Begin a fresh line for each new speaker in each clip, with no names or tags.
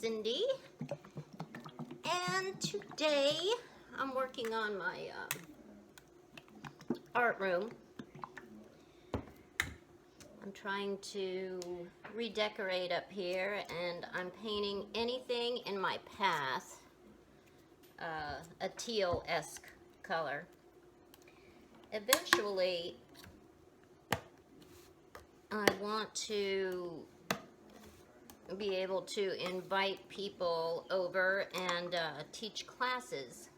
Cyndi, and today I'm working on my art room. I'm trying to redecorate up here, and I'm painting anything in my path a teal-esque color. Eventually, I want to be able to invite people over and teach classes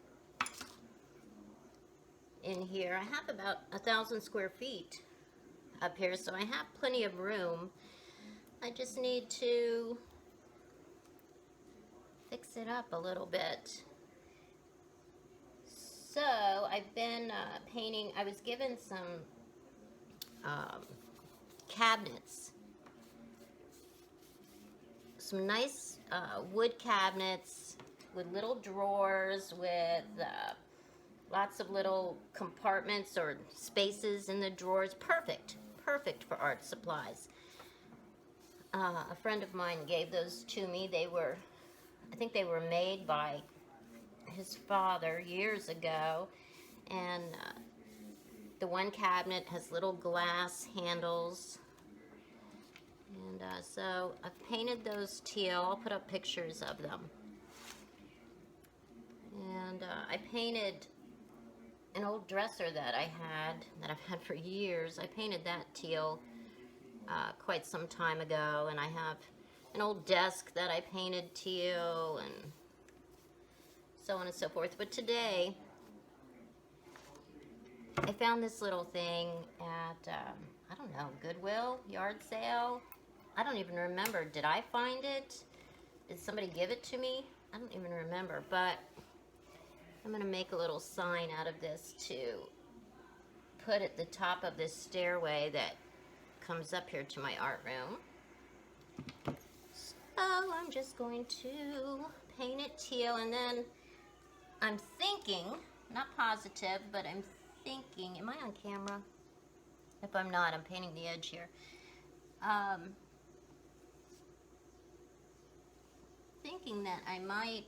in here. I have about 1,000 square feet up here, so I have plenty of room. I just need to fix it up a little bit. So I've been painting. I was given some cabinets, some nice wood cabinets with little drawers with lots of little compartments or spaces in the drawers. Perfect for art supplies. A friend of mine gave those to me. I think they were made by his father years ago, and the one cabinet has little glass handles, and so I've painted those teal. I'll put up pictures of them. And I painted an old dresser that I've had for years. I painted that teal quite some time ago, and I have an old desk that I painted teal, and so on and so forth. But today, I found this little thing at, I don't know, Goodwill, yard sale. I don't even remember. Did I find it? Did somebody give it to me? I don't even remember, but I'm going to make a little sign out of this to put at the top of this stairway that comes up here to my art room. So I'm just going to paint it teal, and then I'm thinking, not positive, but I'm thinking, am I on camera? If I'm not, I'm painting the edge here. Thinking that I might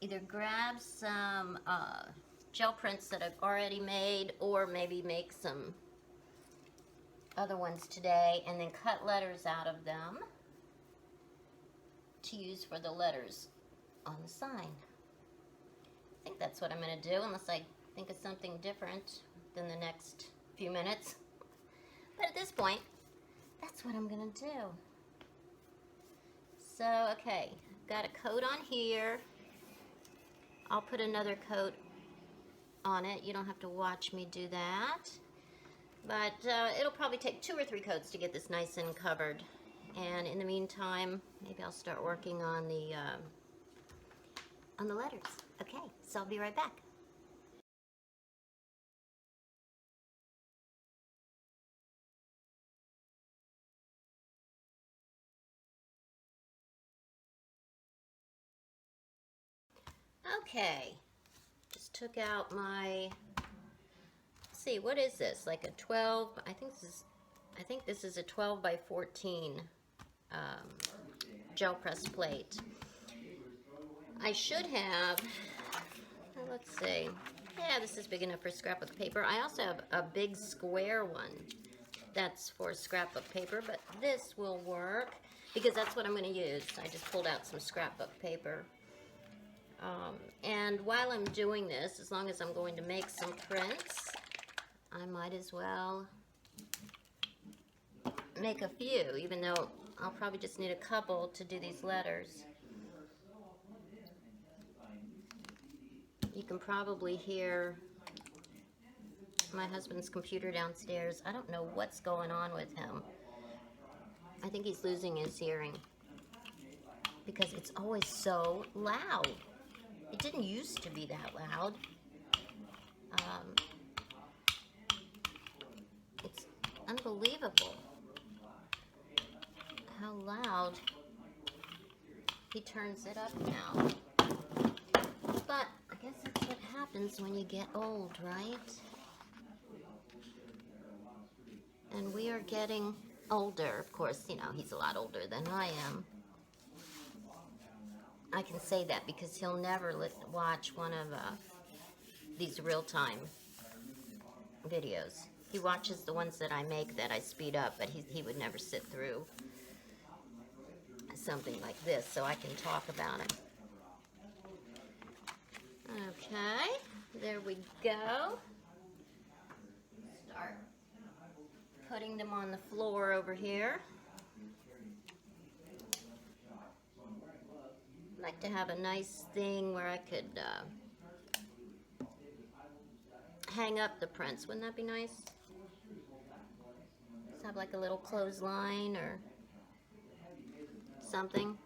either grab some gel prints that I've already made, or maybe make some other ones today and then cut letters out of them to use for the letters on the sign. I think that's what I'm going to do, unless I think of something different than the next few minutes. But at this point, that's what I'm going to do. So, okay, got a coat on here. I'll put another coat on it. You don't have to watch me do that. But it'll probably take 2 or 3 coats to get this nice and covered. And in the meantime, maybe I'll start working on the letters. Okay, so I'll be right back. Okay, just took out my, let's see, what is this? Like a 12, I think this is a 12 by 14 gel press plate. I should have, let's see, yeah, this is big enough for scrapbook paper. I also have a big square one that's for scrapbook paper, but this will work because that's what I'm going to use. I just pulled out some scrapbook paper. And while I'm doing this, as long as I'm going to make some prints, I might as well make a few, even though I'll probably just need a couple to do these letters. You can probably hear my husband's computer downstairs. I don't know what's going on with him. I think he's losing his hearing because it's always so loud. It didn't used to be that loud. It's unbelievable how loud he turns it up now. But I guess that's what happens when you get old, right? And we are getting older. Of course, you know, he's a lot older than I am. I can say that because he'll never watch one of these real-time videos. He watches the ones that I make that I speed up, but he would never sit through something like this, so I can talk about it. Okay, there we go. Start putting them on the floor over here. I'd like to have a nice thing where I could hang up the prints. Wouldn't that be nice? Just have like a little clothesline or something.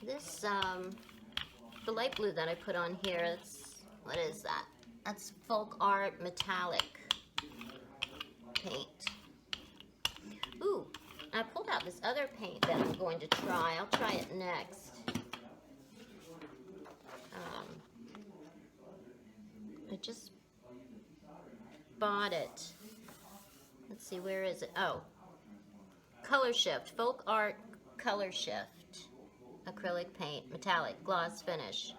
This, the light blue that I put on here, it's, what is that? That's Folk Art Metallic paint. Ooh, I pulled out this other paint that I'm going to try. I'll try it next. I just bought it. Let's see, where is it? Oh, Color Shift, Folk Art Color Shift. Acrylic paint, metallic, gloss finish.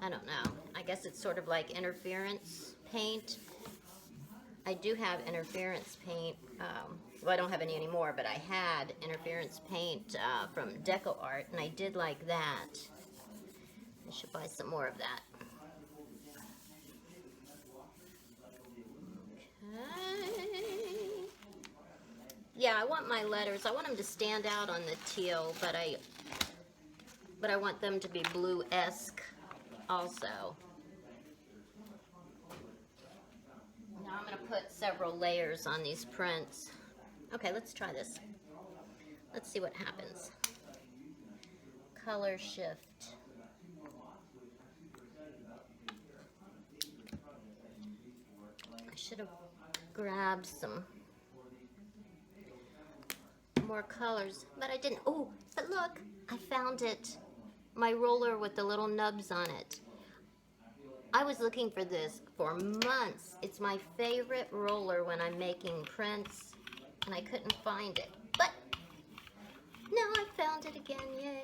I don't know. I guess it's sort of like interference paint. I do have interference paint. Well, I don't have any anymore, but I had interference paint from Deco Art, and I did like that. I should buy some more of that. Okay. Yeah, I want my letters. I want them to stand out on the teal, but I want them to be blue-esque also. Now I'm going to put several layers on these prints. Okay, let's try this. Let's see what happens. Color shift. I should have grabbed some more colors, but I didn't. Oh, but look, I found it. My roller with the little nubs on it. I was looking for this for months. It's my favorite roller when I'm making prints, and I couldn't find it. But now I found it again, yay.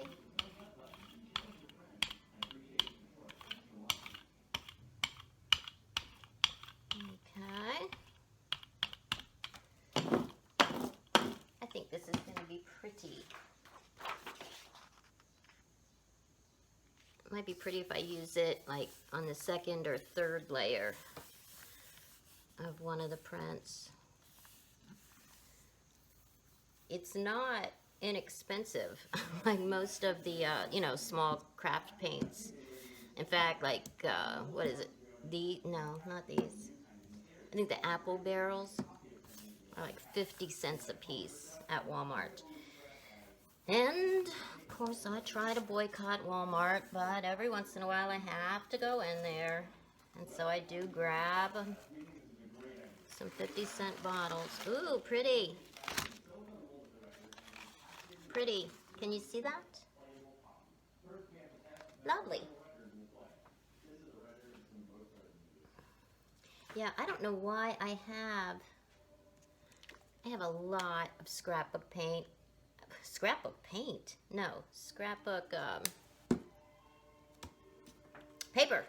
Okay. I think this is going to be pretty. It might be pretty if I use it like on the second or third layer of one of the prints. It's not inexpensive like most of the you know, small craft paints. In fact, like what is it? No, not these. I think the apple barrels are like 50 cents a piece at Walmart. And of course I try to boycott Walmart, but every once in a while I have to go in there. And so I do grab some 50-cent bottles. Ooh, pretty. Pretty. Can you see that? Lovely. Yeah, I don't know why I have a lot of scrapbook paint. Scrapbook paint? No, scrapbook paper.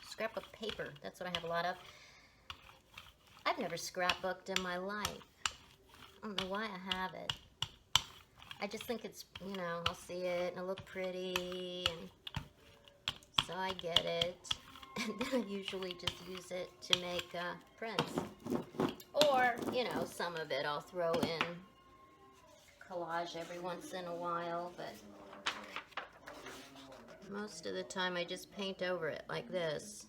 Scrapbook paper. That's what I have a lot of. I've never scrapbooked in my life. I don't know why I have it. I just think it's, you know, I'll see it and it'll look pretty, and so I get it. And then I usually just use it to make prints. Or, you know, some of it I'll throw in collage every once in a while, but most of the time I just paint over it like this.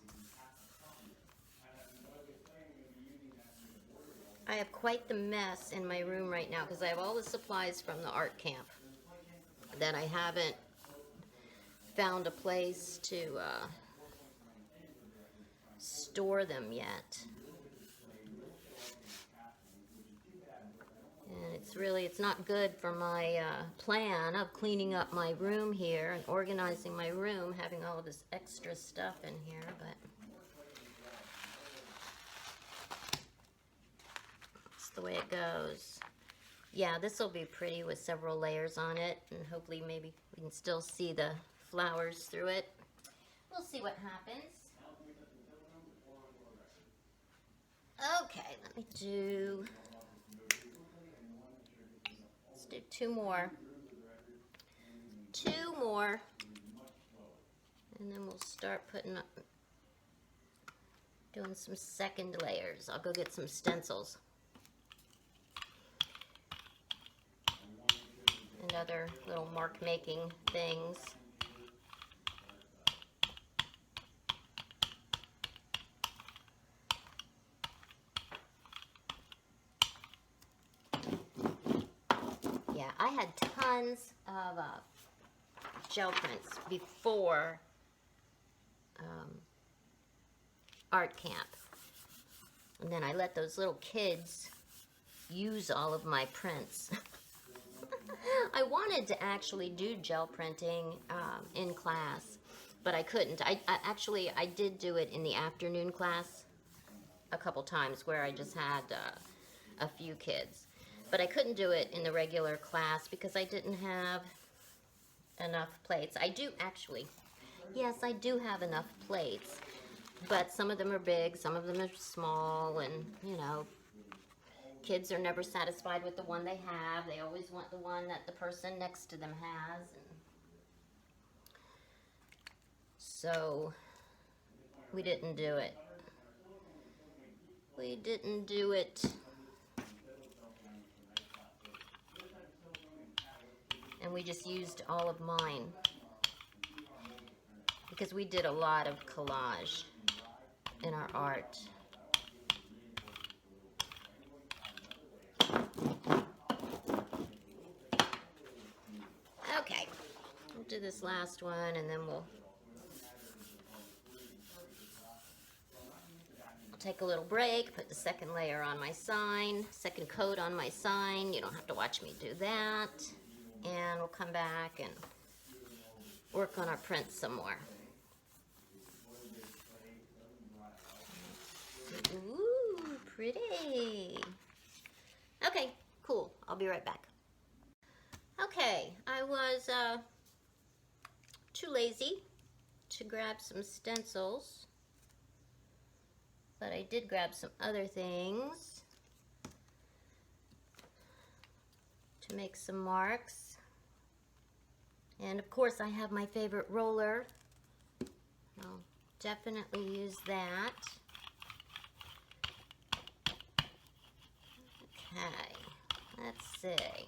I have quite the mess in my room right now because I have all the supplies from the art camp that I haven't found a place to store them yet. And it's not good for my plan of cleaning up my room here and organizing my room, having all of this extra stuff in here, but the way it goes. Yeah, this will be pretty with several layers on it, and hopefully maybe we can still see the flowers through it. We'll see what happens. Okay, let's do 2 more. 2 more. And then we'll start putting up, doing some second layers. I'll go get some stencils. And other little mark making things. Yeah, I had tons of gel prints before art camp. And then I let those little kids use all of my prints. I wanted to actually do gel printing in class, but I couldn't. I did do it in the afternoon class a couple times where I just had a few kids. But I couldn't do it in the regular class because I didn't have enough plates. I do actually, yes, I do have enough plates, but some of them are big, some of them are small, and you know, kids are never satisfied with the one they have. They always want the one that the person next to them has. And so we didn't do it. We didn't do it. And we just used all of mine because we did a lot of collage in our art. Okay, we'll do this last one and then we'll take a little break, put the second layer on my sign, second coat on my sign. You don't have to watch me do that. And we'll come back and work on our prints some more. Ooh, pretty. Okay, cool. I'll be right back. Okay, I was too lazy to grab some stencils, but I did grab some other things to make some marks. And of course I have my favorite roller. I'll definitely use that. Okay, let's see.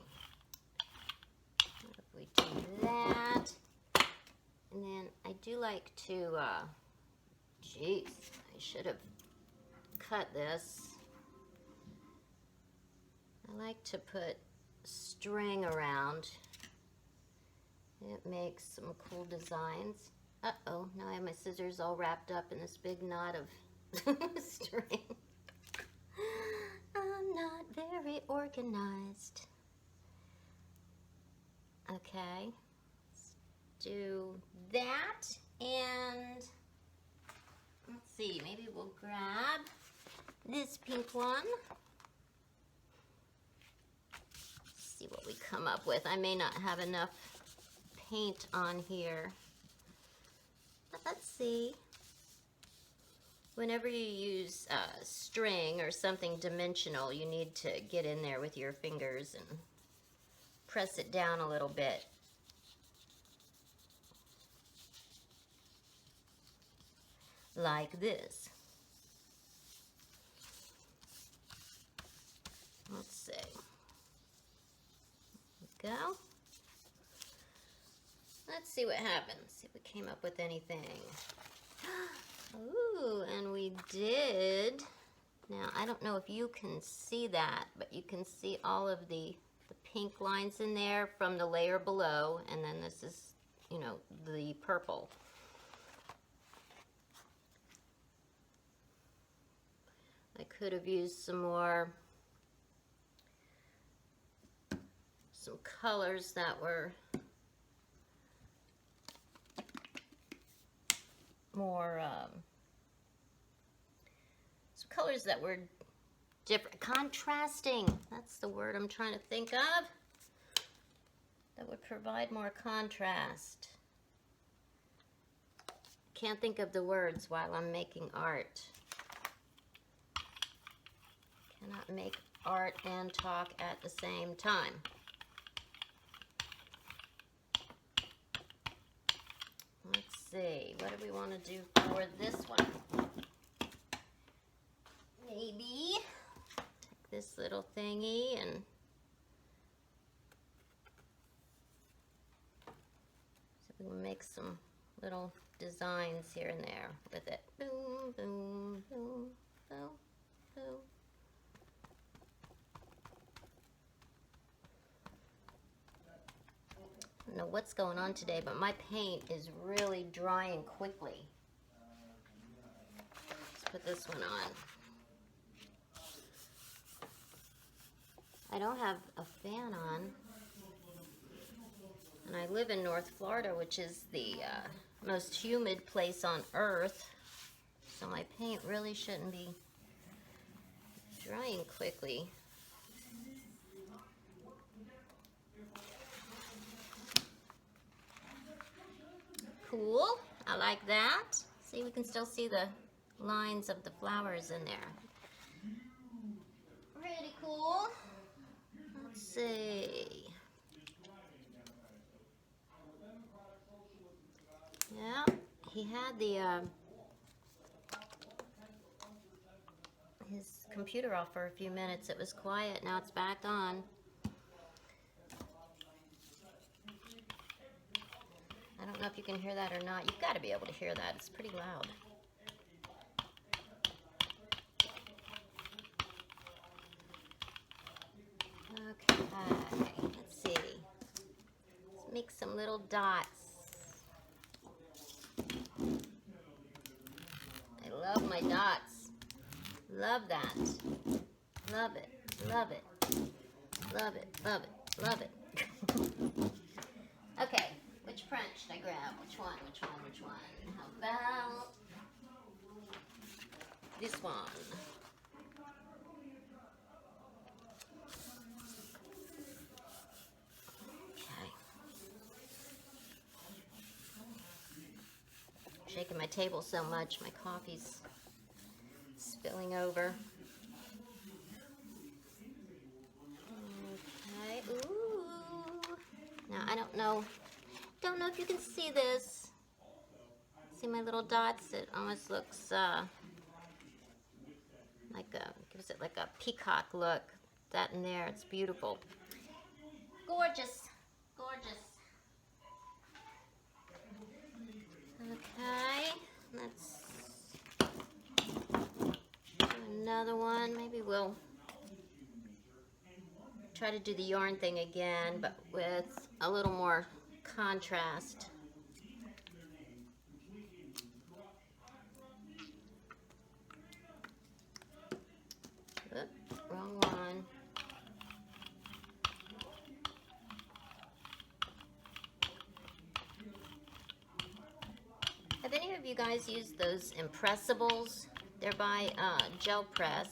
What if we do that? And then I do like to, geez, I should have cut this. I like to put string around. It makes some cool designs. Uh-oh, now I have my scissors all wrapped up in this big knot of string. I'm not very organized. Okay, let's do that, and let's see, maybe we'll grab this pink one. See what we come up with. I may not have enough paint on here, but let's see. Whenever you use string or something dimensional, you need to get in there with your fingers and press it down a little bit. Like this. Let's see. There we go. Let's see what happens. See if we came up with anything. Ooh, and we did. Now, I don't know if you can see that, but you can see all of the pink lines in there from the layer below, and then this is, you know, the purple. I could have used some colors that were some colors that were different, contrasting. That's the word I'm trying to think of. That would provide more contrast. Can't think of the words while I'm making art. Cannot make art and talk at the same time. Let's see, what do we want to do for this one? Maybe take this little thingy and see if we can make some little designs here and there with it. Boom, boom, boom, boom, boom. I don't know what's going on today, but my paint is really drying quickly. Let's put this one on. I don't have a fan on, and I live in North Florida, which is the most humid place on earth, so my paint really shouldn't be drying quickly. Cool, I like that. See, we can still see the lines of the flowers in there. Pretty cool. Let's see. Yeah, he had the his computer off for a few minutes. It was quiet, now it's back on. I don't know if you can hear that or not. You've got to be able to hear that. It's pretty loud. Okay, let's see. Let's make some little dots. I love my dots. Love that. Love it. Love it. Love it. Love it. Love it. Okay, which print should I grab? Which one? Which one? Which one? How about this one? Okay. Shaking my table so much, my coffee's spilling over. Okay, ooh. Now I don't know if you can see this. See my little dots? It almost looks gives it like a peacock look. That in there, it's beautiful. Gorgeous, gorgeous. Okay, let's do another one. Maybe we'll try to do the yarn thing again, but with a little more contrast. Oop, wrong one. Have any of you guys used those impressibles? They're by Gel Press.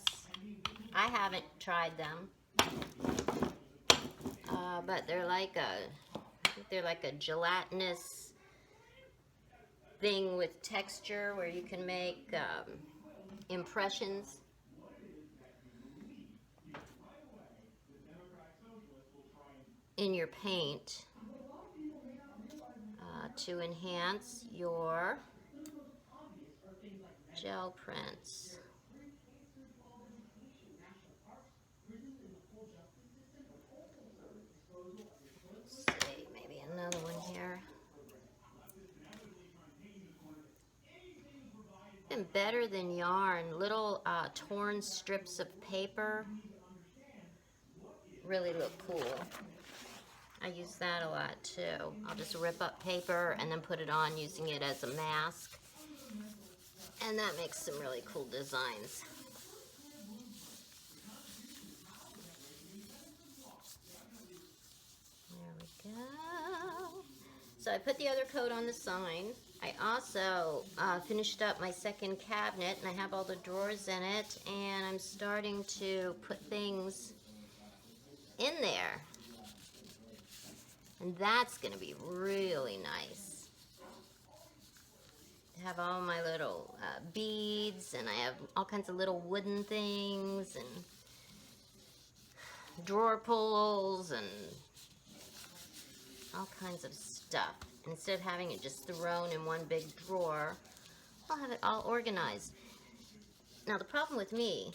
I haven't tried them, but they're like a gelatinous thing with texture where you can make impressions. In your paint to enhance your gel prints. Let's see, maybe another one here. Even better than yarn, little torn strips of paper really look cool. I use that a lot too. I'll just rip up paper and then put it on using it as a mask. And that makes some really cool designs. There we go. So I put the other coat on the sign. I also finished up my second cabinet, and I have all the drawers in it, and I'm starting to put things in there. And that's going to be really nice. I have all my little beads, and I have all kinds of little wooden things, and drawer pulls, and all kinds of stuff. And instead of having it just thrown in one big drawer, I'll have it all organized. Now the problem with me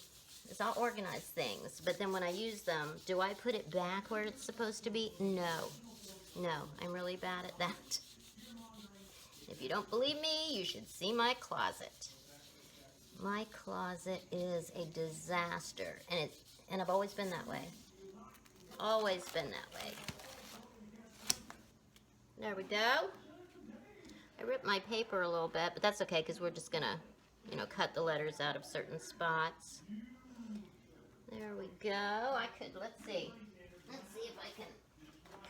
is I'll organize things, but then when I use them, do I put it back where it's supposed to be? No. No, I'm really bad at that. If you don't believe me, you should see my closet. My closet is a disaster, and I've always been that way. Always been that way. There we go. I ripped my paper a little bit, but that's okay because we're just gonna, cut the letters out of certain spots. There we go. Let's see if I can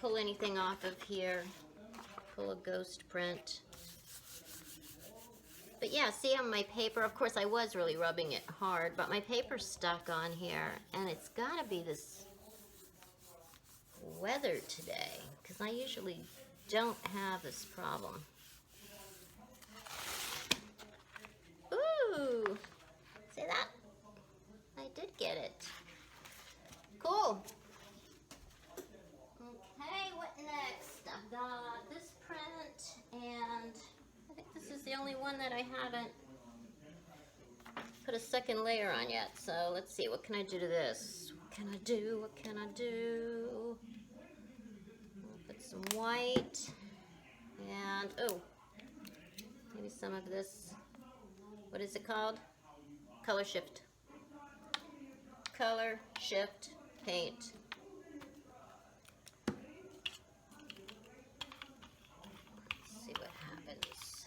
pull anything off of here. Pull a ghost print. But yeah, see on my paper, of course I was really rubbing it hard, but my paper's stuck on here, and it's gotta be this weather today, because I usually don't have this problem. Ooh, see that? I did get it. Cool. Okay, what next? I've got this print, and I think this is the only one that I haven't put a second layer on yet. So let's see, what can I do to this? What can I do? What can I do? I'll put some white, and maybe some of this. What is it called? Color shift. Color shift paint. Let's see what happens.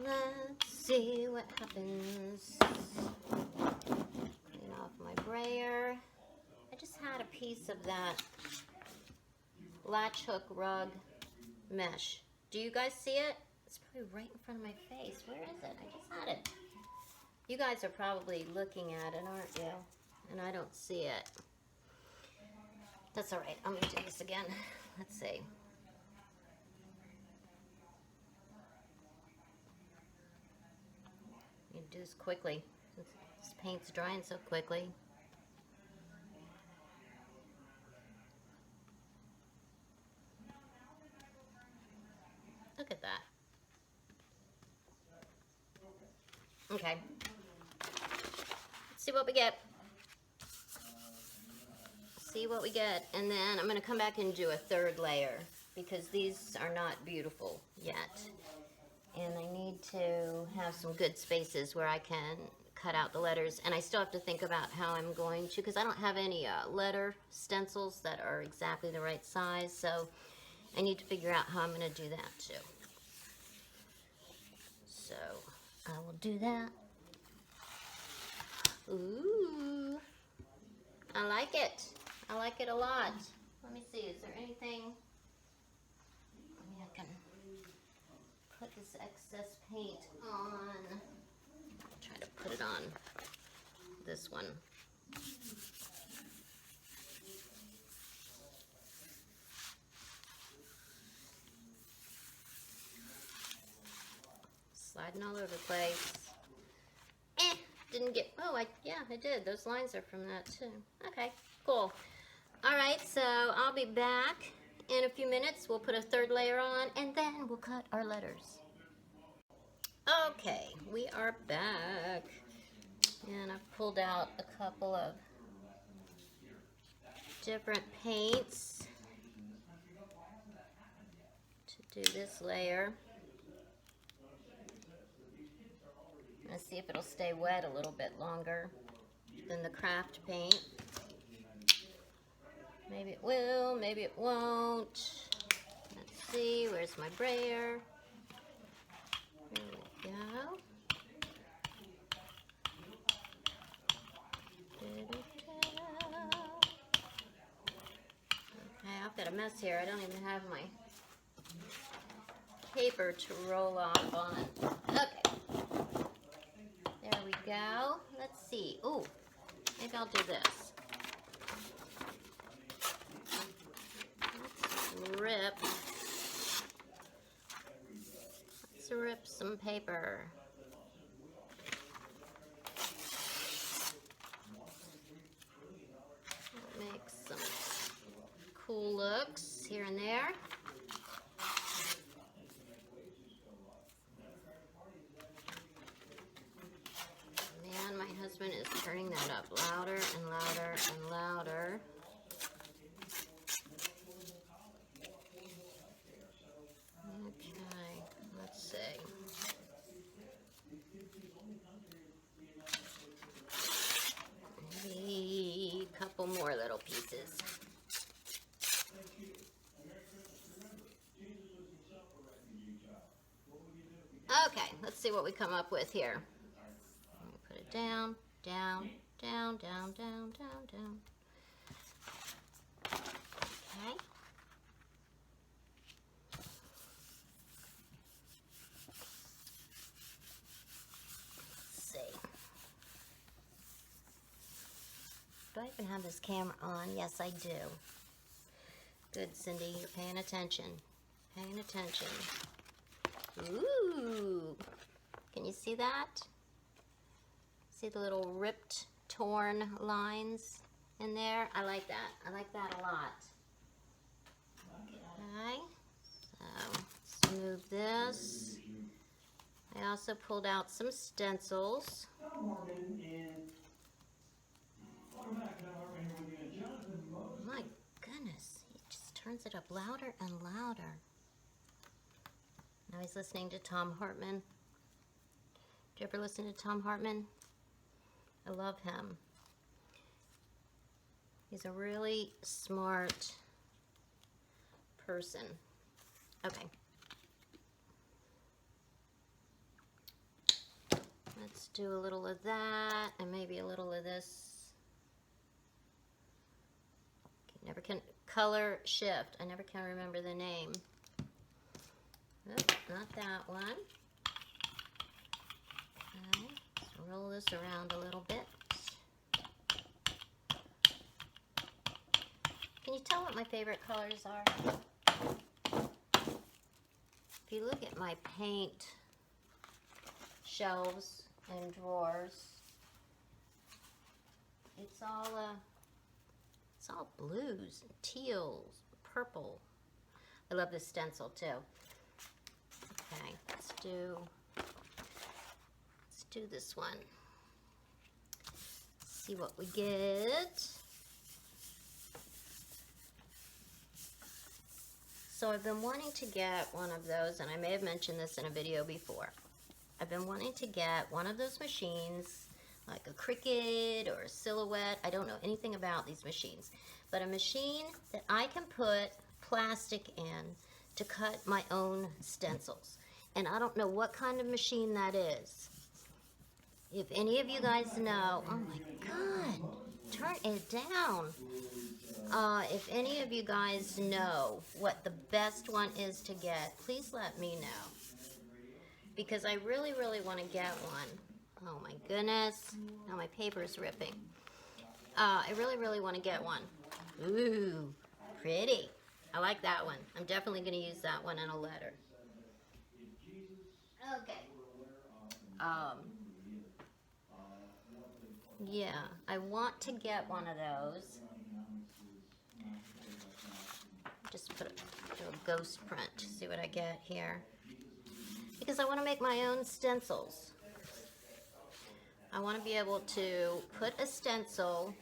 Let's see what happens. Clean off my brayer. I just had a piece of that latch hook rug mesh. Do you guys see it? It's probably right in front of my face. Where is it? I just had it. You guys are probably looking at it, aren't you? And I don't see it. That's all right. I'm going to do this again. Let's see. You do this quickly. This paint's drying so quickly. Look at that. Okay. Let's see what we get. See what we get. And then I'm going to come back and do a third layer because these are not beautiful yet. And I need to have some good spaces where I can cut out the letters. And I still have to think about how I'm going to, because I don't have any letter stencils that are exactly the right size. So I need to figure out how I'm going to do that too. So I will do that. Ooh, I like it. I like it a lot. Let me see, is there anything? Maybe I can put this excess paint on. I'll try to put it on this one. Sliding all over the place. Didn't get, yeah, I did. Those lines are from that too. Okay, cool. All right, so I'll be back in a few minutes. We'll put a third layer on, and then we'll cut our letters. Okay, we are back. And I've pulled out a couple of different paints to do this layer. Let's see if it'll stay wet a little bit longer than the craft paint. Maybe it will, maybe it won't. Let's see, where's my brayer? There we go. got a mess here. I don't even have my paper to roll off on. Okay. There we go. Let's see. Ooh, maybe I'll do this. Let's rip some paper. Make some cool looks here and there. Man, my husband is turning that up louder and louder and louder. Okay, let's see. Maybe a couple more little pieces. Okay, let's see what we come up with here. Put it down, down, down, down, down, down, down. Okay. Let's see. Do I even have this camera on? Yes, I do. Good, Cindy, you're paying attention. Paying attention. Ooh, can you see that? See the little ripped, torn lines in there? I like that. I like that a lot. Okay, so let's move this. I also pulled out some stencils. My goodness, he just turns it up louder and louder. Now he's listening to Tom Hartman. Did you ever listen to Tom Hartman? I love him. He's a really smart person. Okay. Let's do a little of that and maybe a little of this. Never can color shift. I never can remember the name. Nope, not that one. Okay, let's roll this around a little bit. Can you tell what my favorite colors are? If you look at my paint shelves and drawers, it's all blues and teals, purple. I love this stencil too. Okay, let's do this one. See what we get. So I've been wanting to get one of those, and I may have mentioned this in a video before. I've been wanting to get one of those machines, like a Cricut or a Silhouette. I don't know anything about these machines, but a machine that I can put plastic in to cut my own stencils. And I don't know what kind of machine that is. If any of you guys know, oh my God, turn it down. If any of you guys know what the best one is to get, please let me know. Because I really, really want to get one. Oh my goodness. Now my paper's ripping. I really, really want to get one. Ooh, pretty. I like that one. I'm definitely going to use that one in a letter. Okay. Yeah, I want to get one of those. Just do a ghost print. See what I get here. Because I want to make my own stencils. I want to be able to put a stencil,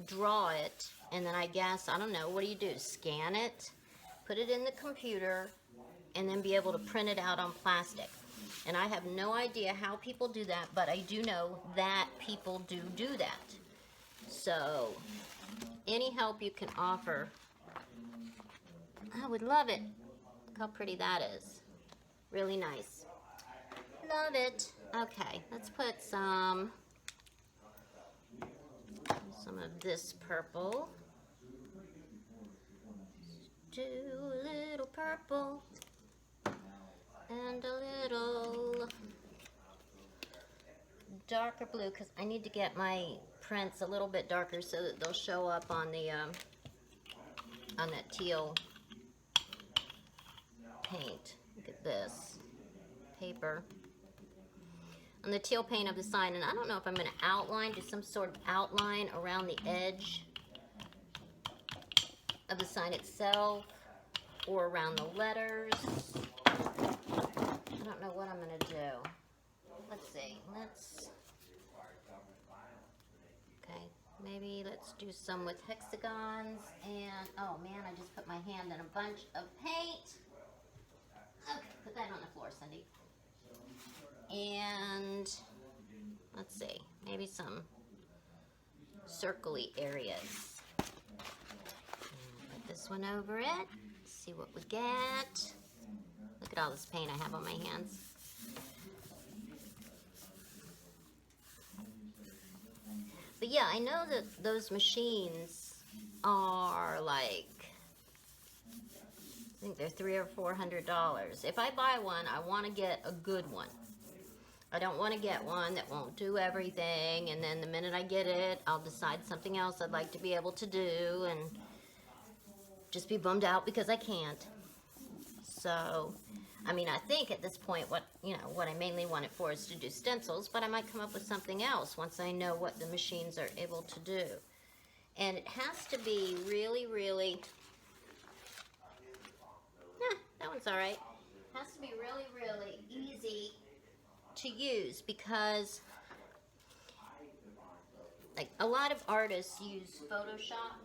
draw it, and then I guess, I don't know, what do? Scan it, put it in the computer, and then be able to print it out on plastic. And I have no idea how people do that, but I do know that people do that. So, any help you can offer, I would love it. Look how pretty that is. Really nice. Love it. Okay, let's put some of this purple. do a little purple and a little darker blue, because I need to get my prints a little bit darker so that they'll show up on the on that teal paint. Look at this paper on the teal paint of the sign, and I don't know if I'm going to outline, do some sort of outline around the edge of the sign itself or around the letters. I don't know what I'm going to do. Let's see. Okay, maybe let's do some with hexagons. And oh man, I just put my hand in a bunch of paint. Okay, put that on the floor, Cindy. And let's see, maybe some circly areas. Put this one over it. See what we get. Look at all this paint I have on my hands. But yeah, I know that those machines are like, I think they're $300 or $400. If I buy one, I want to get a good one. I don't want to get one that won't do everything, and then the minute I get it, I'll decide something else I'd like to be able to do, and just be bummed out because I can't. So, I mean, I think at this point, what I mainly want it for is to do stencils, but I might come up with something else once I know what the machines are able to do. And it has to be really, really, that one's all right. It has to be really, really easy to use, because like a lot of artists use Photoshop,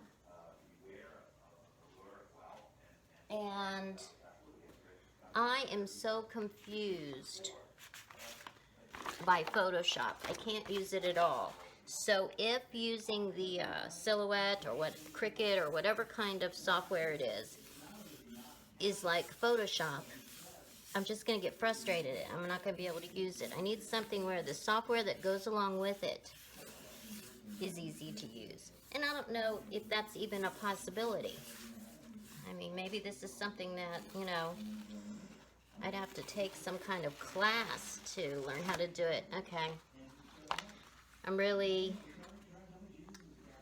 and I am so confused by Photoshop. I can't use it at all. So if using the Silhouette or Cricut or whatever kind of software it is like Photoshop, I'm just going to get frustrated. I'm not going to be able to use it. I need something where the software that goes along with it is easy to use. And I don't know if that's even a possibility. I mean, maybe this is something that, I'd have to take some kind of class to learn how to do it. Okay. I'm really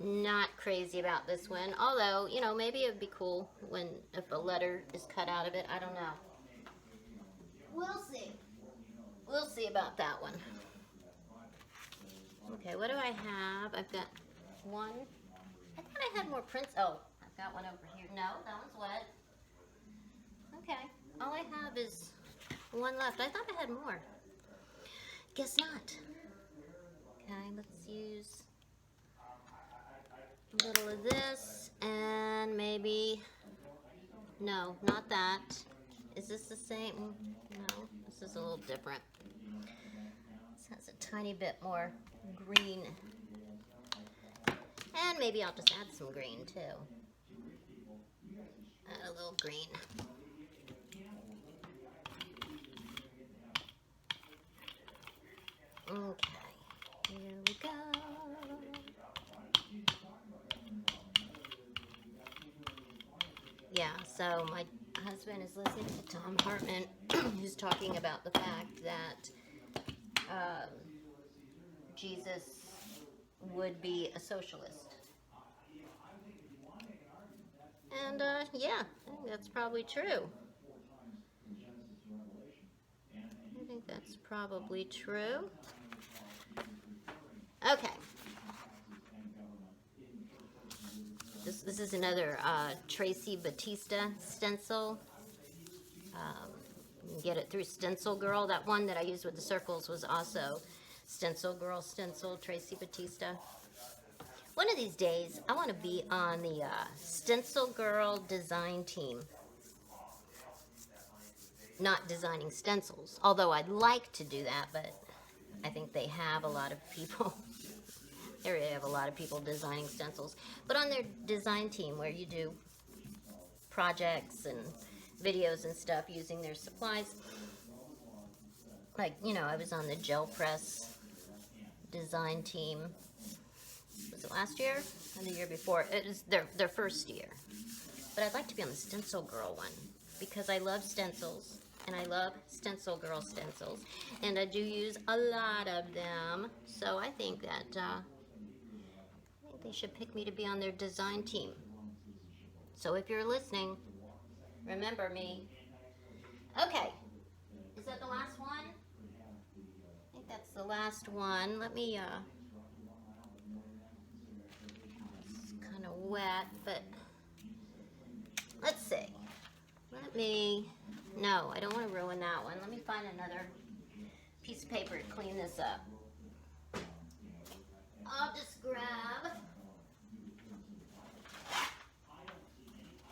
not crazy about this one. Although, maybe it would be cool if a letter is cut out of it. I don't know. We'll see. We'll see about that one. Okay, what do I have? I've got one. I thought I had more prints. Oh, I've got one over here. No, that one's wet. Okay, all I have is one left. I thought I had more. Guess not. Okay, let's use a little of this, and maybe, no, not that. Is this the same? No, this is a little different. This has a tiny bit more green. And maybe I'll just add some green too. Add a little green. Okay, here we go. Yeah, so my husband is listening to Tom Hartman, who's talking about the fact that Jesus would be a socialist. And yeah, I think that's probably true. I think that's probably true. Okay. This is another Tracy Batista stencil. You can get it through Stencil Girl. That one that I used with the circles was also Stencil Girl stencil, Tracy Batista. One of these days, I want to be on the Stencil Girl design team. Not designing stencils, although I'd like to do that, but I think they have a lot of people. They really have a lot of people designing stencils. But on their design team, where you do projects and videos and stuff using their supplies. Like, I was on the gel press design team. Was it last year or the year before? It was their first year. But I'd like to be on the Stencil Girl one because I love stencils and I love Stencil Girl stencils, and I do use a lot of them. So I think that they should pick me to be on their design team. So if you're listening, remember me. Okay, is that the last one? I think that's the last one. Let me, it's kind of wet, but let's see. No, I don't want to ruin that one. Let me find another piece of paper to clean this up. I'll just grab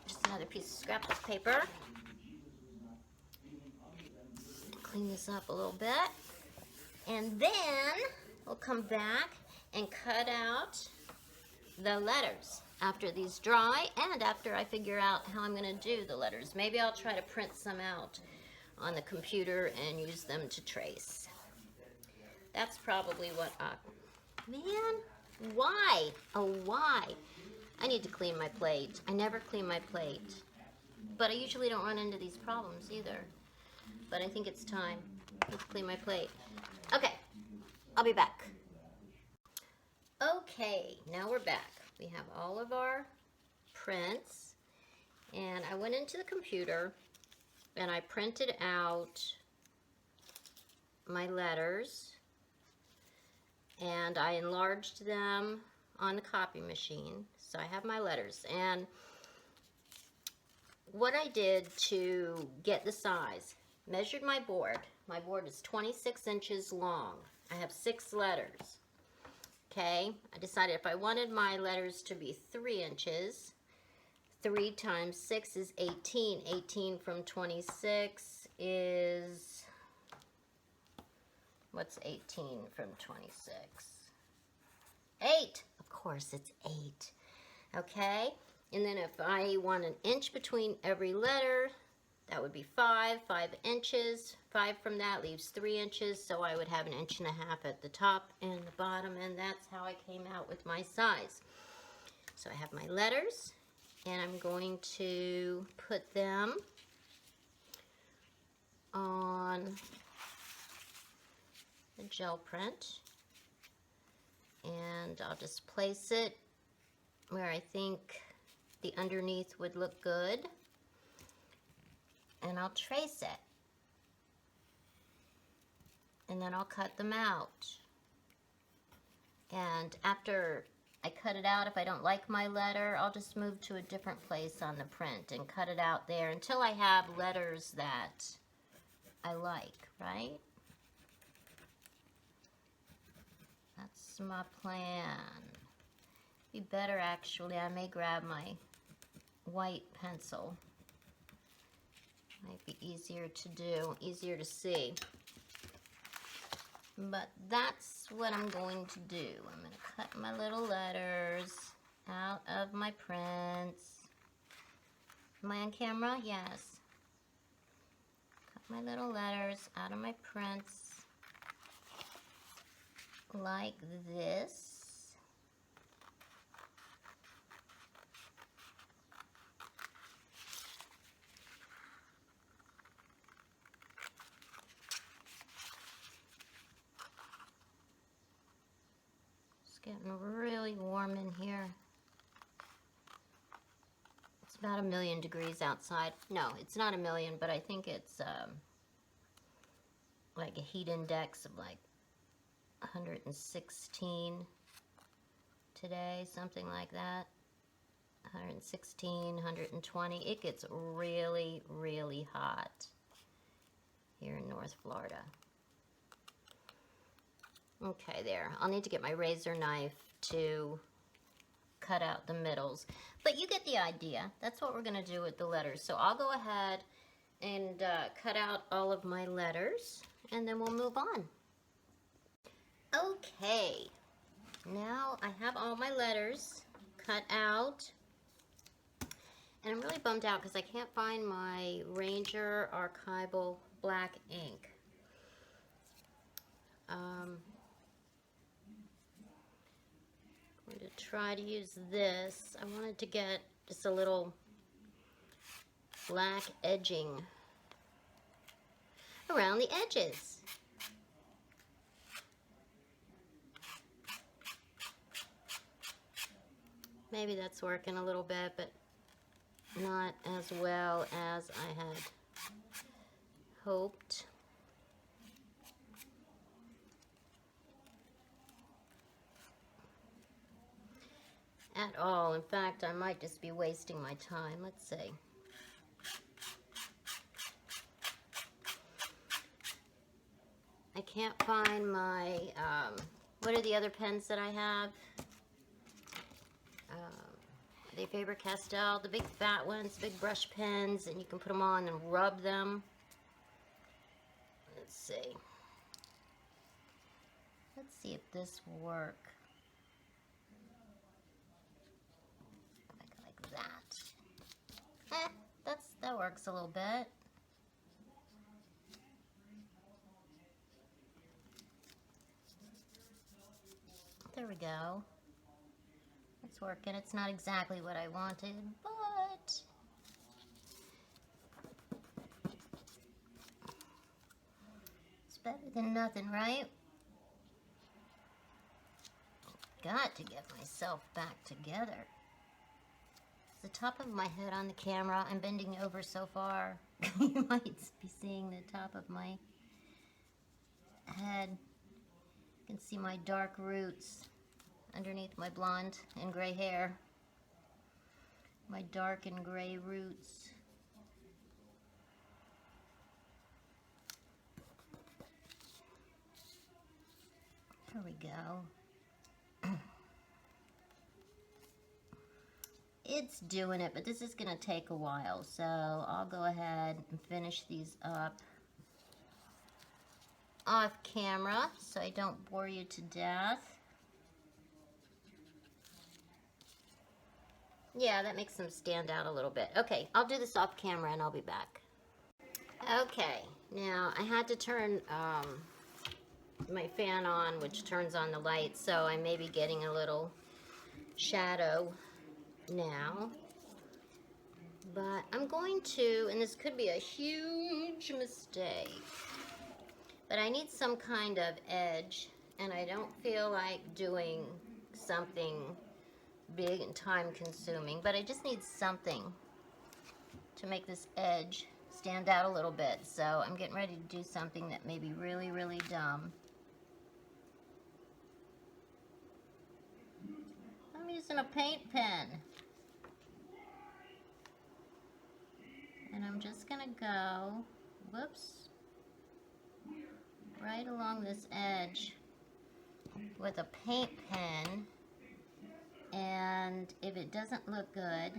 just another piece of scrapbook paper. Clean this up a little bit. And then we'll come back and cut out the letters after these dry and after I figure out how I'm going to do the letters. Maybe I'll try to print some out on the computer and use them to trace. That's probably what man, why? Oh, why? I need to clean my plate. I never clean my plate. But I usually don't run into these problems either. But I think it's time to clean my plate. Okay, I'll be back. Okay, now we're back. We have all of our prints, and I went into the computer and I printed out my letters, and I enlarged them on the copy machine. So I have my letters, and what I did to get the size, measured my board. My board is 26 inches long. I have 6 letters. Okay, I decided if I wanted my letters to be 3 inches, 3 times 6 is 18. 18 from 26 is, what's 18 from 26? 8. Of course, it's 8. Okay, and then if I want an inch between every letter, that would be 5 inches. 5 from that leaves 3 inches, so I would have an inch and a half at the top and the bottom, and that's how I came out with my size. So I have my letters, and I'm going to put them on the gel print, and I'll just place it where I think the underneath would look good, and I'll trace it, and then I'll cut them out. And after I cut it out, if I don't like my letter, I'll just move to a different place on the print and cut it out there until I have letters that I like, right? That's my plan. Be better, actually. I may grab my white pencil. Might be easier to do, easier to see. But that's what I'm going to do. I'm going to cut my little letters out of my prints. Am I on camera? Yes. Cut my little letters out of my prints like this. Getting really warm in here. It's about 1,000,000 degrees outside. No, it's not 1,000,000, but I think it's like a heat index of like 116 today, something like that. 116, 120. It gets really, really hot here in North Florida. Okay, there. I'll need to get my razor knife to cut out the middles. But you get the idea. That's what we're going to do with the letters. So I'll go ahead and cut out all of my letters, and then we'll move on. Okay. Now I have all my letters cut out. And I'm really bummed out because I can't find my Ranger Archival black ink. I'm going to try to use this. I wanted to get just a little black edging around the edges. Maybe that's working a little bit, but not as well as I had hoped. At all. In fact, I might just be wasting my time. Let's see. I can't find my, what are the other pens that I have? They Faber-Castell, the big fat ones, big brush pens, and you can put them on and rub them. Let's see. Let's see if this will work. Like that. That works a little bit. There we go. It's working. It's not exactly what I wanted, but it's better than nothing, right? Got to get myself back together. Is the top of my head on the camera? I'm bending over so far. You might be seeing the top of my head. You can see my dark roots underneath my blonde and gray hair. My dark and gray roots. There we go. It's doing it, but this is going to take a while, so I'll go ahead and finish these up off camera so I don't bore you to death. Yeah, that makes them stand out a little bit. Okay, I'll do this off camera and I'll be back. Okay, now I had to turn my fan on, which turns on the light, so I may be getting a little shadow now. But I'm going to, and this could be a huge mistake, but I need some kind of edge, and I don't feel like doing something big and time-consuming, but I just need something to make this edge stand out a little bit. So I'm getting ready to do something that may be really, really dumb. I'm using a paint pen. And I'm just gonna go, whoops, right along this edge with a paint pen. And if it doesn't look good,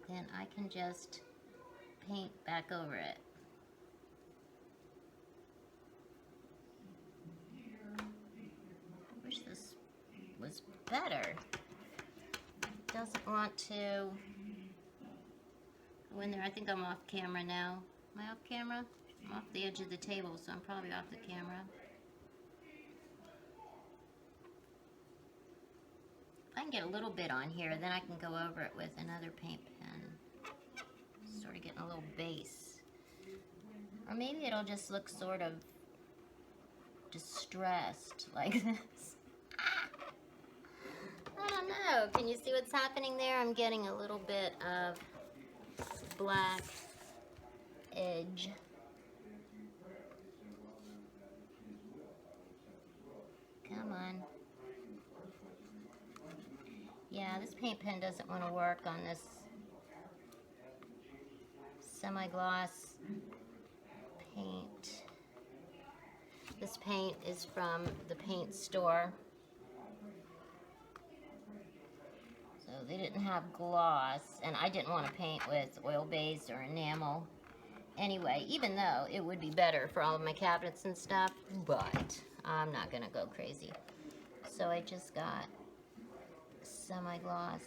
then I can just paint back over it. I wish this was better. It doesn't want to go in there. I think I'm off camera now. Am I off camera? I'm off the edge of the table, so I'm probably off the camera. If I can get a little bit on here, then I can go over it with another paint pen. Sort of getting a little base. Or maybe it'll just look sort of distressed like this. I don't know. Can you see what's happening there? I'm getting a little bit of black edge. Come on. Yeah, this paint pen doesn't want to work on this semi-gloss paint. This paint is from the paint store. So they didn't have gloss, and I didn't want to paint with oil-based or enamel. Anyway, even though it would be better for all of my cabinets and stuff, but I'm not going to go crazy. So I just got semi-gloss.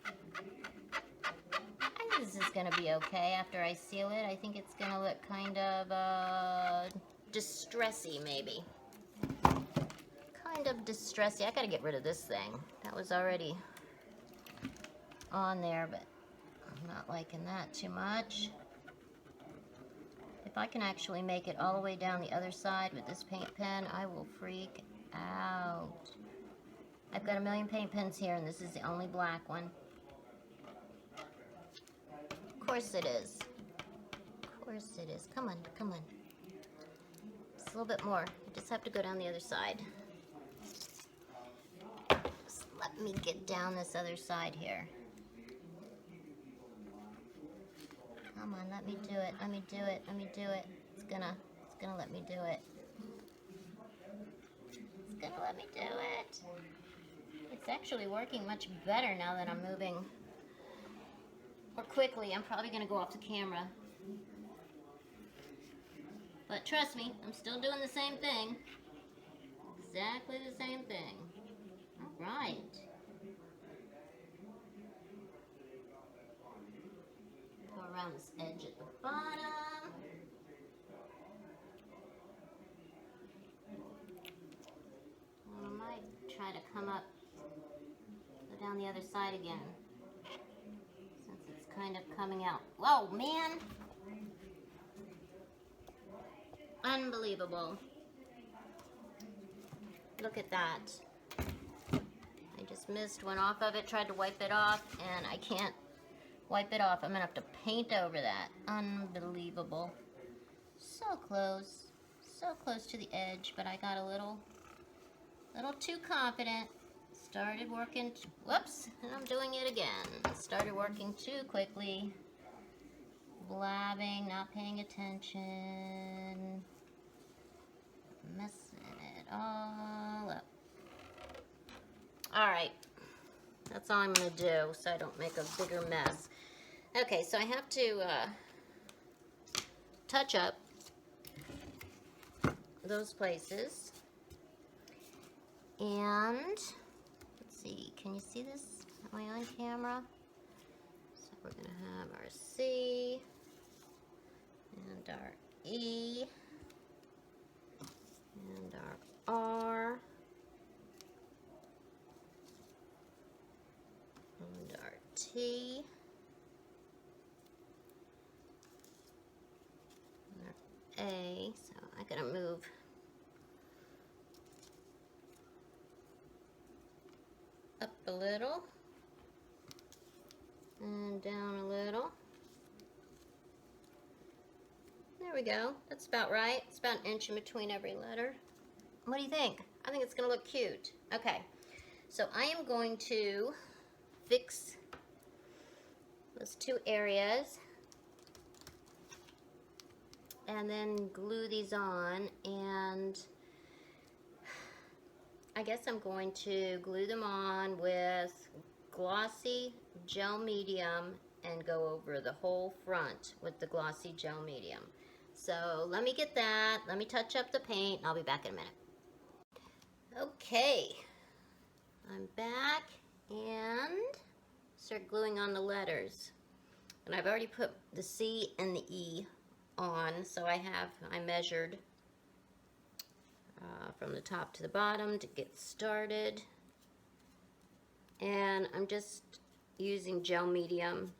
I think this is going to be okay after I seal it. I think it's going to look kind of distressy, maybe. Kind of distressy. I got to get rid of this thing. That was already on there, but I'm not liking that too much. If I can actually make it all the way down the other side with this paint pen, I will freak out. I've got a million paint pens here, and this is the only black one. Of course it is. Of course it is. Come on, come on. Just a little bit more. You just have to go down the other side. Just let me get down this other side here. Come on, let me do it. Let me do it. Let me do it. It's gonna let me do it. It's gonna let me do it. It's actually working much better now that I'm moving more quickly. I'm probably gonna go off the camera. But trust me, I'm still doing the same thing. Exactly the same thing. All right. Go around this edge at the bottom. And I might try to come up, go down the other side again, since it's kind of coming out. Whoa, man! Unbelievable. Look at that. I just missed one off of it, tried to wipe it off, and I can't wipe it off. I'm gonna have to paint over that. Unbelievable. So close to the edge, but I got a little too confident. Started working, whoops, and I'm doing it again. Started working too quickly. Blabbing, not paying attention. Messing it all up. Alright, that's all I'm going to do so I don't make a bigger mess. Okay, so I have to touch up those places. And, let's see, can you see this? Am I on camera? So we're going to have our C and our E and our R and our T and our A. So I gotta move up a little and down a little. There we go. That's about right. It's about an inch in between every letter. What do you think? I think it's going to look cute. Okay, so I am going to fix those two areas and then glue these on, and I guess I'm going to glue them on with glossy gel medium and go over the whole front with the glossy gel medium. So let me get that, let me touch up the paint, and I'll be back in a minute. Okay, I'm back and start gluing on the letters. And I've already put the C and the E on, so I measured from the top to the bottom to get started. And I'm just using gel medium,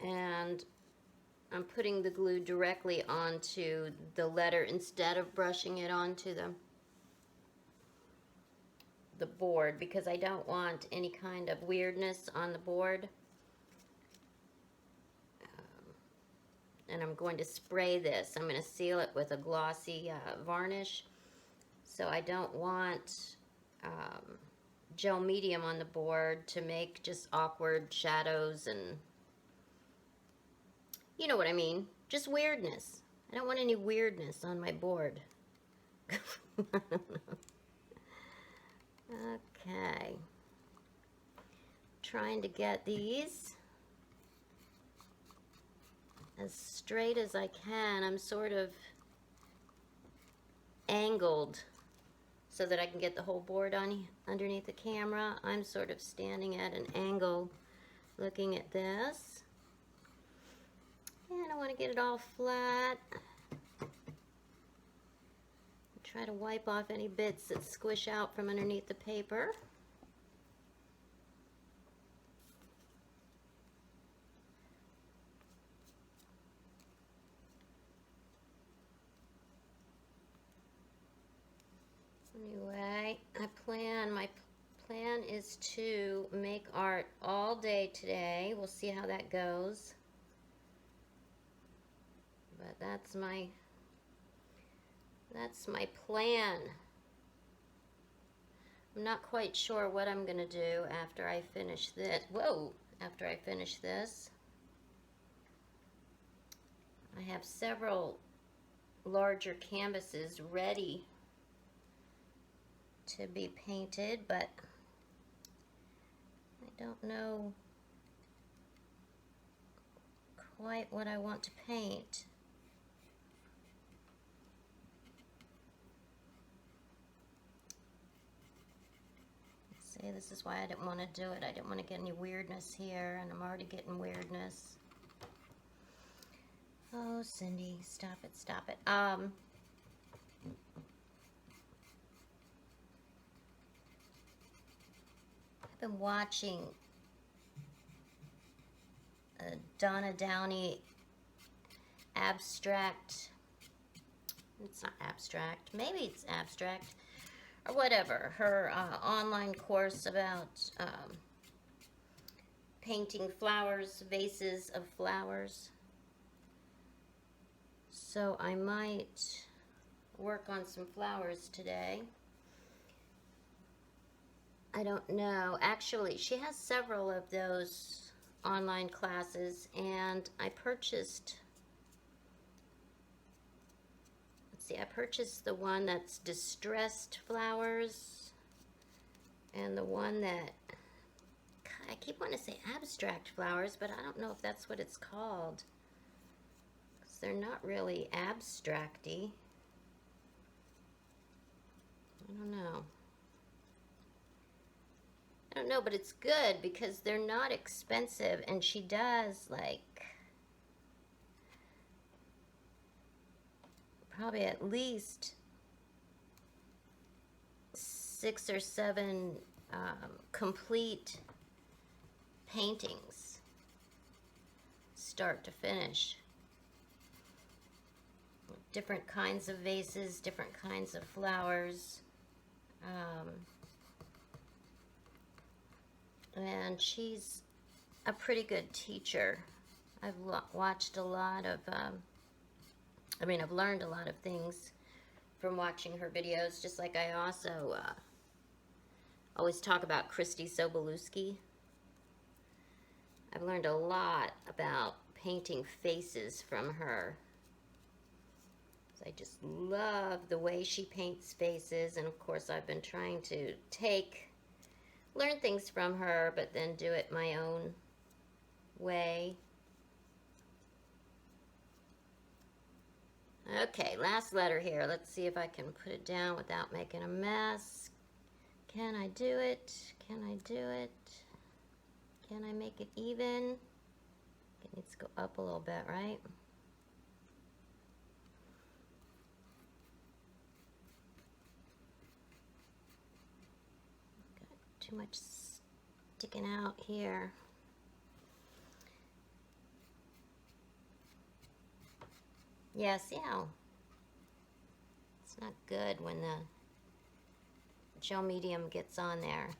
and I'm putting the glue directly onto the letter instead of brushing it onto the board, because I don't want any kind of weirdness on the board. And I'm going to spray this. I'm going to seal it with a glossy varnish. So I don't want gel medium on the board to make just awkward shadows and, you know what I mean, just weirdness. I don't want any weirdness on my board. Okay. Trying to get these as straight as I can. I'm sort of angled so that I can get the whole board on underneath the camera. I'm sort of standing at an angle looking at this. And I want to get it all flat. Try to wipe off any bits that squish out from underneath the paper. plan. My plan is to make art all day today. We'll see how that goes. But that's my plan. I'm not quite sure what I'm going to do after I finish this. Whoa! After I finish this. I have several larger canvases ready to be painted, but I don't know quite what I want to paint. See, this is why I didn't want to do it. I didn't want to get any weirdness here, and I'm already getting weirdness. Oh, Cyndi, stop it, stop it. I've been watching Donna Downey abstract. It's not abstract. Maybe it's abstract. Or whatever. Her online course about painting flowers, vases of flowers. So I might work on some flowers today. I don't know. Actually, she has several of those online classes, and I purchased, let's see, I purchased the one that's distressed flowers, and the one that, I keep wanting to say abstract flowers, but I don't know if that's what it's called. They're not really abstracty. I don't know, but it's good because they're not expensive, and she does like probably at least 6 or 7 complete paintings, start to finish. Different kinds of vases, different kinds of flowers. And she's a pretty good teacher. I've watched a lot of, I've learned a lot of things from watching her videos, just like I also always talk about Christy Sobolewski. I've learned a lot about painting faces from her. I just love the way she paints faces, and of course I've been trying to learn things from her, but then do it my own way. Okay, last letter here. Let's see if I can put it down without making a mess. Can I do it? Can I do it? Can I make it even? It needs to go up a little bit, right? Too much sticking out here. Yeah, see how it's not good when the gel medium gets on there.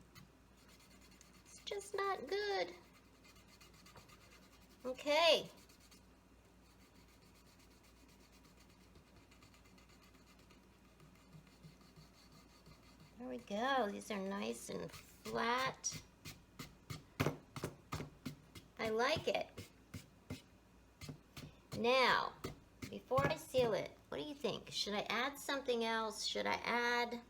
It's just not good. Okay. There we go. These are nice and flat. I like it. Now, before I seal it, what do you think? Should I add something else? Should I add,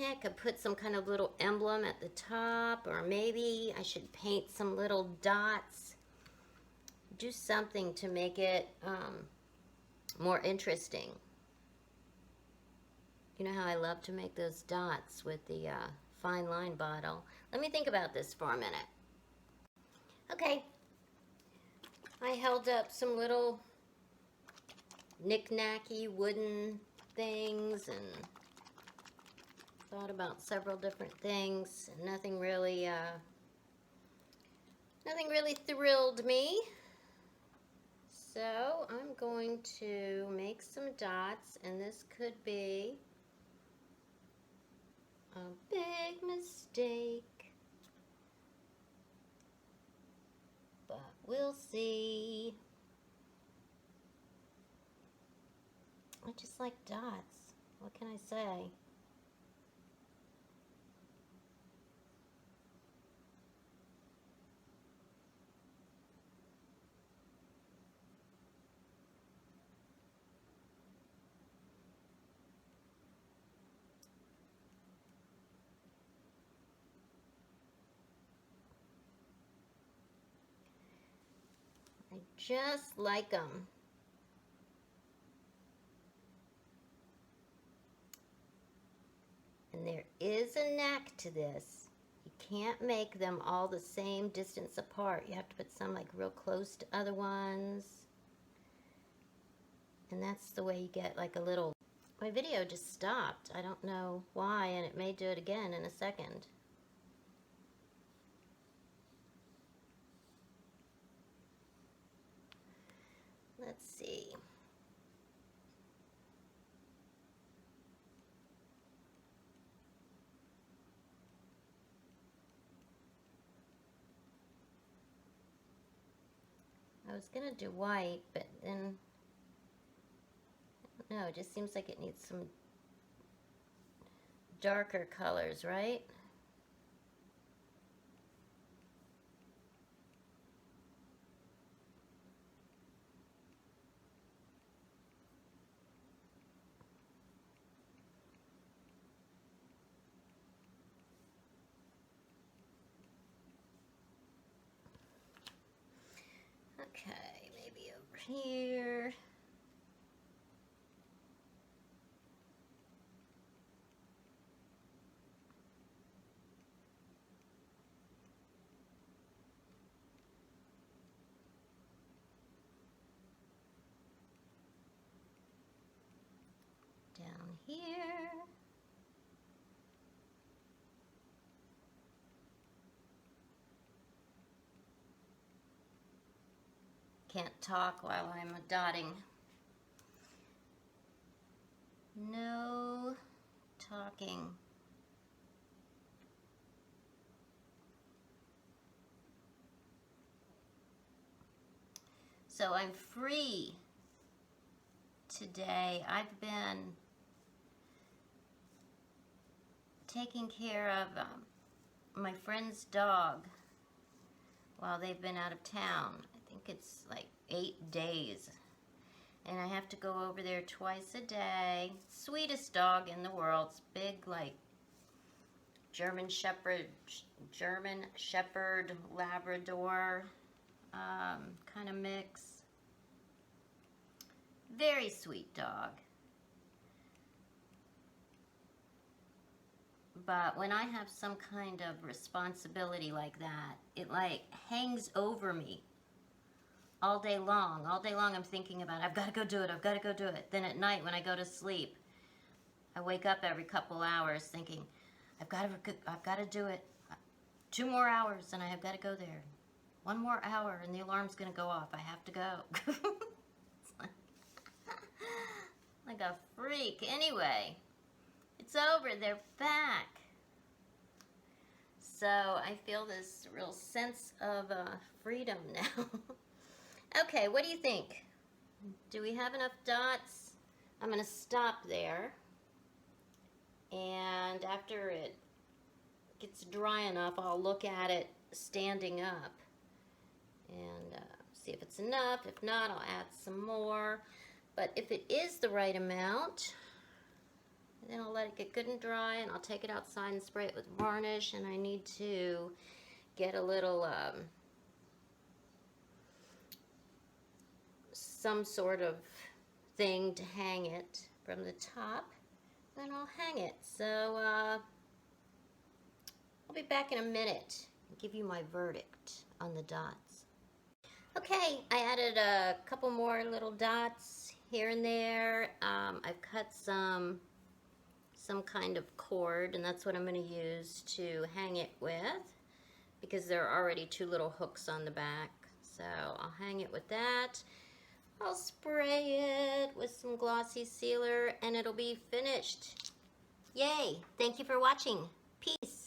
I could put some kind of little emblem at the top, or maybe I should paint some little dots. Do something to make it more interesting. You know how I love to make those dots with the fine line bottle. Let me think about this for a minute. Okay. I held up some little knick-knacky wooden things and thought about several different things. Nothing really thrilled me. So I'm going to make some dots, and this could be a big mistake. But we'll see. I just like dots. What can I say? I just like them. And there is a knack to this. You can't make them all the same distance apart. You have to put some like real close to other ones. And that's the way you get like a little... My video just stopped. I don't know why, and it may do it again in a second. Let's see. I was gonna do white, but then, I don't know, it just seems like it needs some darker colors, right? Okay, maybe over here. Down here. Can't talk while I'm dotting. No talking. So I'm free today. I've been taking care of my friend's dog while they've been out of town. I think it's like 8 days. And I have to go over there twice a day. Sweetest dog in the world. It's big, like German Shepherd, Labrador kind of mix. Very sweet dog. But when I have some kind of responsibility like that, it like hangs over me all day long. All day long I'm thinking about, I've got to go do it, I've got to go do it. Then at night when I go to sleep, I wake up every couple hours thinking, I've got to do it. 2 more hours and I have got to go there. 1 more hour and the alarm's going to go off. I have to go. It's like a freak. Anyway, it's over. They're back. So I feel this real sense of freedom now. Okay, what do you think? Do we have enough dots? I'm going to stop there. And after it gets dry enough, I'll look at it standing up and see if it's enough. If not, I'll add some more. But if it is the right amount, then I'll let it get good and dry, and I'll take it outside and spray it with varnish. And I need to get a little some sort of thing to hang it from the top. Then I'll hang it. So I'll be back in a minute and give you my verdict on the dots. Okay, I added a couple more little dots here and there. I've cut some kind of cord, and that's what I'm going to use to hang it with, because there are already 2 little hooks on the back. So I'll hang it with that. I'll spray it with some glossy sealer and it'll be finished. Yay! Thank you for watching. Peace.